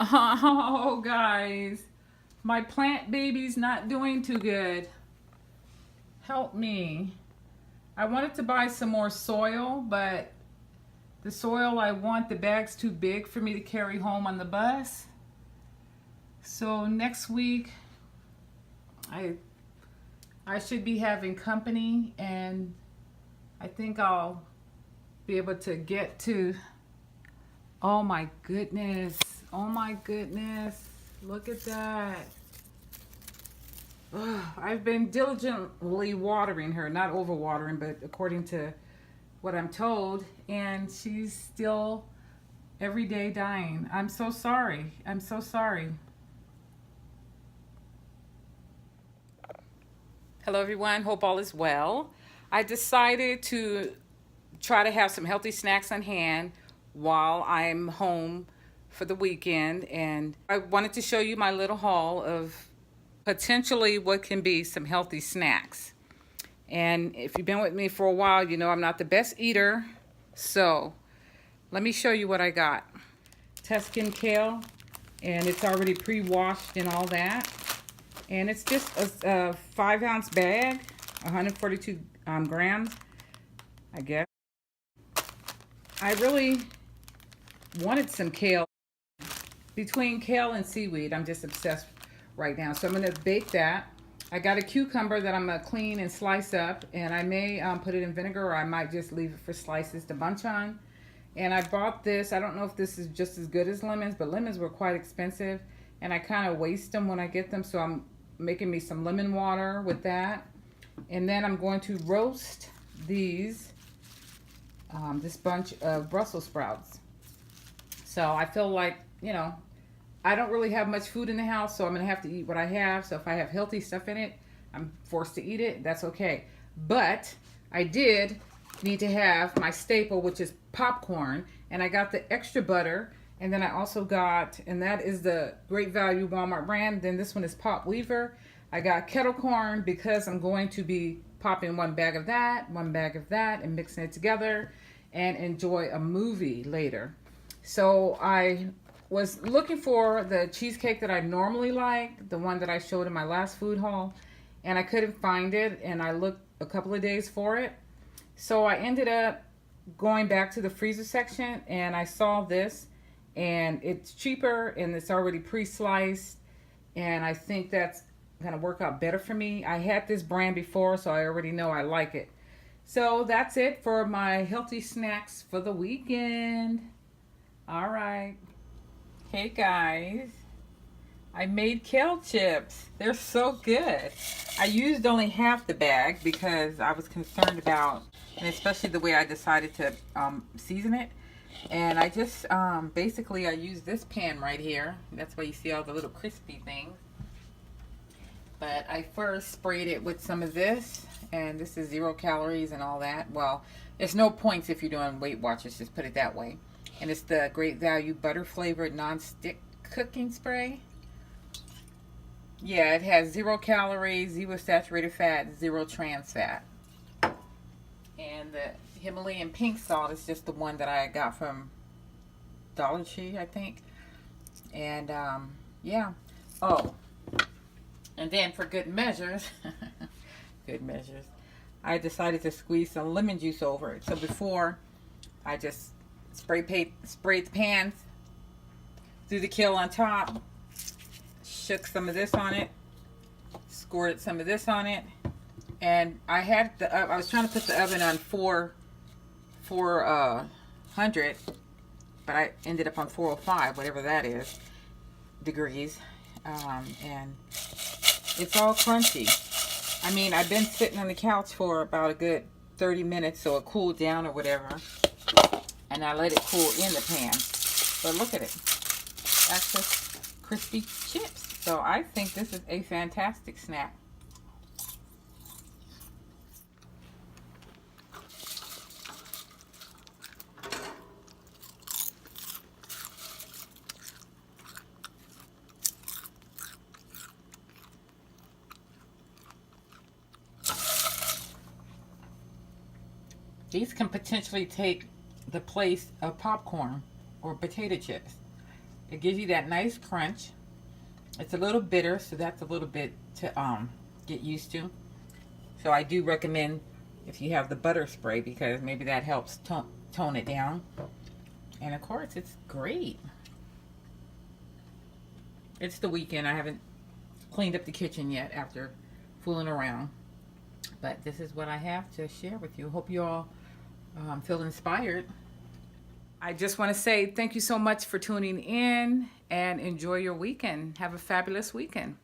Oh, guys, my plant baby's not doing too good. Help me. I wanted to buy some more soil, but the soil I want, the bag's too big for me to carry home on the bus. So next week, I I should be having company, and I think I'll be able to get to. Oh my goodness. Oh my goodness. Look at that. Ugh, I've been diligently watering her, not overwatering, but according to what I'm told, and she's still every day dying. I'm so sorry. I'm so sorry. Hello, everyone. Hope all is well. I decided to try to have some healthy snacks on hand while I'm home for the weekend, and I wanted to show you my little haul of potentially what can be some healthy snacks. And if you've been with me for a while, you know I'm not the best eater. So let me show you what I got. Tuscan kale, and it's already pre-washed and all that. And it's just a 5-ounce bag, 142 grams, I guess. I really wanted some kale. Between kale and seaweed, I'm just obsessed right now. So I'm going to bake that. I got a cucumber that I'm going to clean and slice up, and I may put it in vinegar, or I might just leave it for slices to munch on. And I bought this. I don't know if this is just as good as lemons, but lemons were quite expensive, and I kind of waste them when I get them, so I'm making me some lemon water with that. And then I'm going to roast these, this bunch of Brussels sprouts. So I feel like, I don't really have much food in the house, so I'm going to have to eat what I have. So if I have healthy stuff in it, I'm forced to eat it. That's okay. But I did need to have my staple, which is popcorn. And I got the extra butter. And then I also got, and that is the Great Value Walmart brand. Then this one is Pop Weaver. I got kettle corn because I'm going to be popping one bag of that, and mixing it together and enjoy a movie later. So I was looking for the cheesecake that I normally like, the one that I showed in my last food haul, and I couldn't find it, and I looked a couple of days for it. So I ended up going back to the freezer section, and I saw this, and it's cheaper, and it's already pre-sliced, and I think that's going to work out better for me. I had this brand before, so I already know I like it. So that's it for my healthy snacks for the weekend. All right. Hey guys, I made kale chips. They're so good. I used only half the bag because I was concerned about, and especially the way I decided to season it. And I just, basically I used this pan right here. That's why you see all the little crispy things. But I first sprayed it with some of this, and this is 0 calories and all that. Well, there's no points if you're doing Weight Watchers, just put it that way. And it's the Great Value butter flavored non-stick cooking spray. Yeah, it has 0 calories, 0 saturated fat, 0 trans fat. And the Himalayan pink salt is just the one that I got from Dollar Tree, I think. And yeah. Oh, and then for good measures, I decided to squeeze some lemon juice over it. So before, I just sprayed the pans, threw the kale on top, shook some of this on it, squirted some of this on it, and I was trying to put the oven on 400, but I ended up on 405, whatever that is, degrees, and it's all crunchy. I mean, I've been sitting on the couch for about a good 30 minutes, so it cooled down or whatever. And I let it cool in the pan. But look at it. That's just crispy chips. So I think this is a fantastic snack. These can potentially take the place of popcorn or potato chips. It gives you that nice crunch. It's a little bitter, so that's a little bit to get used to. So I do recommend if you have the butter spray, because maybe that helps tone it down. And of course, it's great. It's the weekend. I haven't cleaned up the kitchen yet after fooling around. But this is what I have to share with you. Hope you all feel inspired. I just want to say thank you so much for tuning in, and enjoy your weekend. Have a fabulous weekend.